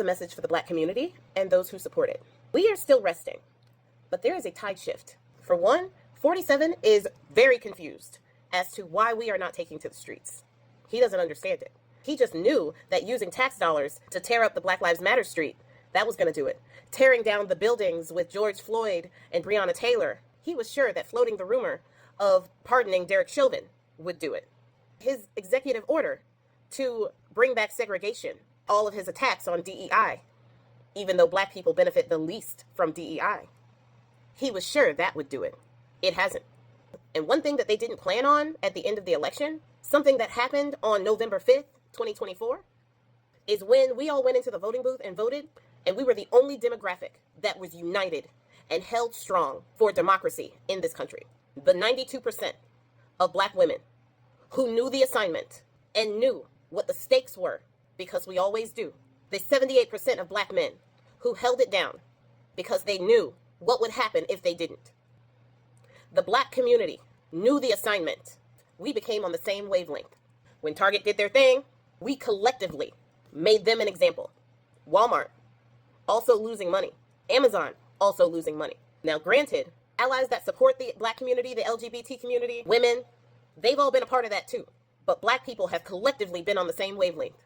is a message for the Black community and those who support it. We are still resting, but there is a tide shift. For one, 47 is very confused as to why we are not taking to the streets. He doesn't understand it. He just knew that using tax dollars to tear up the Black Lives Matter street, that was going to do it. Tearing down the buildings with George Floyd and Breonna Taylor, he was sure that floating the rumor of pardoning Derek Chauvin would do it. His executive order to bring back segregation, all of his attacks on DEI, even though Black people benefit the least from DEI, he was sure that would do it. It hasn't. And one thing that they didn't plan on at the end of the election, something that happened on November 5th, 2024, is when we all went into the voting booth and voted, and we were the only demographic that was united and held strong for democracy in this country. The 92% of Black women who knew the assignment and knew what the stakes were, because we always do. The 78% of Black men who held it down because they knew what would happen if they didn't. The Black community knew the assignment. We became on the same wavelength. When Target did their thing, we collectively made them an example. Walmart, also losing money. Amazon, also losing money. Now, granted, allies that support the Black community, the LGBT community, women, they've all been a part of that too. But Black people have collectively been on the same wavelength.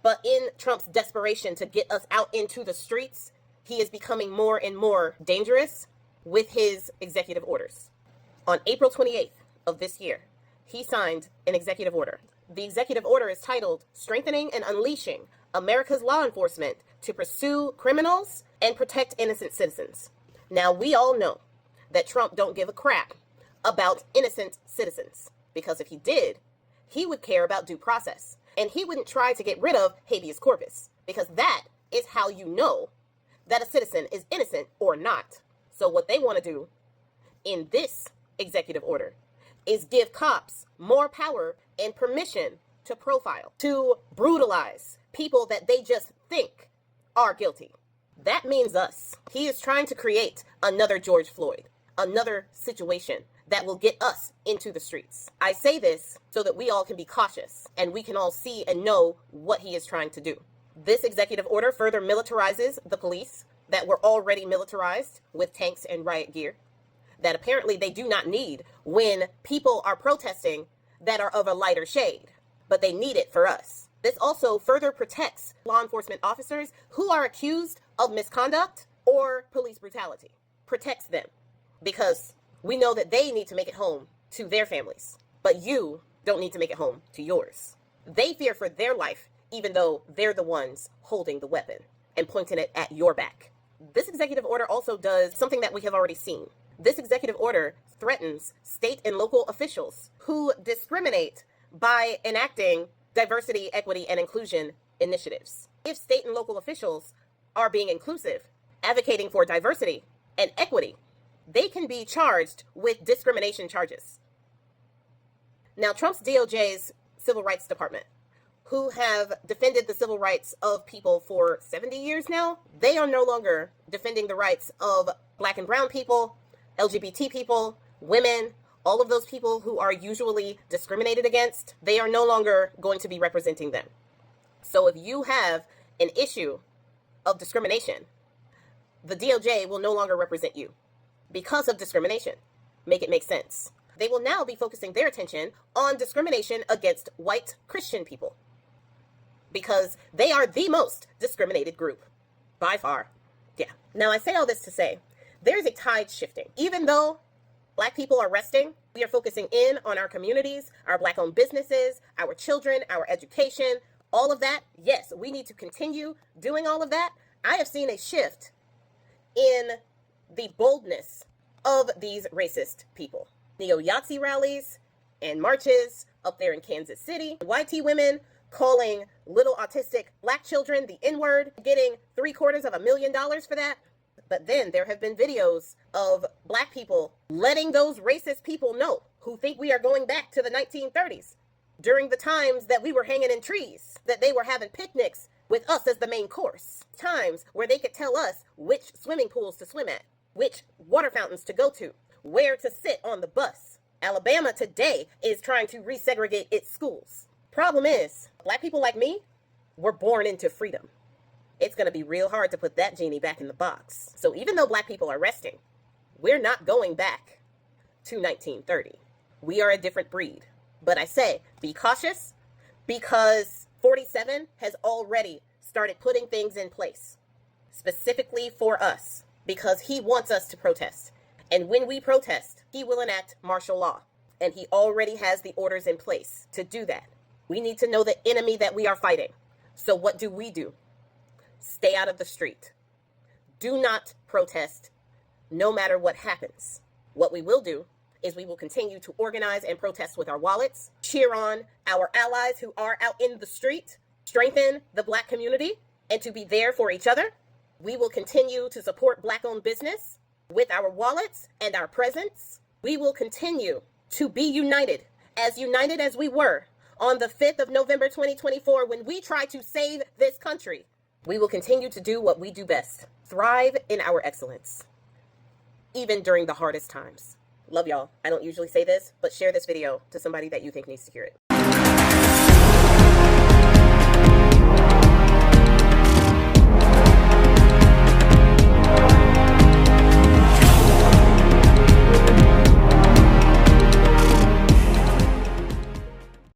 But in Trump's desperation to get us out into the streets, he is becoming more and more dangerous with his executive orders. On April 28th of this year, he signed an executive order. The executive order is titled Strengthening and Unleashing America's Law Enforcement to Pursue Criminals and Protect Innocent Citizens. Now, we all know that Trump don't give a crap about innocent citizens, because if he did, he would care about due process, and he wouldn't try to get rid of habeas corpus, because that is how you know that a citizen is innocent or not. So what they want to do in this executive order is give cops more power and permission to profile, to brutalize people that they just think are guilty. That means us. He is trying to create another George Floyd, another situation that will get us into the streets. I say this so that we all can be cautious and we can all see and know what he is trying to do. This executive order further militarizes the police that were already militarized with tanks and riot gear that apparently they do not need when people are protesting that are of a lighter shade, but they need it for us. This also further protects law enforcement officers who are accused of misconduct or police brutality. Protects them because we know that they need to make it home to their families, but you don't need to make it home to yours. They fear for their life, even though they're the ones holding the weapon and pointing it at your back. This executive order also does something that we have already seen. This executive order threatens state and local officials who discriminate by enacting diversity, equity, and inclusion initiatives. If state and local officials are being inclusive, advocating for diversity and equity, they can be charged with discrimination charges. Now, Trump's DOJ's Civil Rights Department, who have defended the civil rights of people for 70 years now, they are no longer defending the rights of Black and brown people, LGBT people, women, all of those people who are usually discriminated against. They are no longer going to be representing them. So if you have an issue of discrimination, the DOJ will no longer represent you because of discrimination. Make it make sense. They will now be focusing their attention on discrimination against white Christian people because they are the most discriminated group by far. Yeah. Now, I say all this to say there's a tide shifting. Even though Black people are resting, we are focusing in on our communities, our Black-owned businesses, our children, our education, all of that. Yes, we need to continue doing all of that. I have seen a shift in the boldness of these racist people. Neo-Yahtzee rallies and marches up there in Kansas City. YT women calling little autistic Black children the N-word, getting $750,000 for that. But then there have been videos of Black people letting those racist people know who think we are going back to the 1930s during the times that we were hanging in trees, that they were having picnics with us as the main course. Times where they could tell us which swimming pools to swim at, which water fountains to go to, where to sit on the bus. Alabama today is trying to resegregate its schools. Problem is, Black people like me were born into freedom. it's going to be real hard to put that genie back in the box. So even though Black people are resting, we're not going back to 1930. We are a different breed. But I say, be cautious, because 47 has already started putting things in place, specifically for us, because he wants us to protest. And when we protest, he will enact martial law. And he already has the orders in place to do that. We need to know the enemy that we are fighting. So what do? Stay out of the street. Do not protest, no matter what happens. What we will do is we will continue to organize and protest with our wallets, cheer on our allies who are out in the street, strengthen the Black community, and to be there for each other. We will continue to support Black-owned business with our wallets and our presence. We will continue to be united as we were on the 5th of November 2024 when we tried to save this country. We will continue to do what we do best, thrive in our excellence, even during the hardest times. Love y'all. I don't usually say this, but share this video to somebody that you think needs to hear it.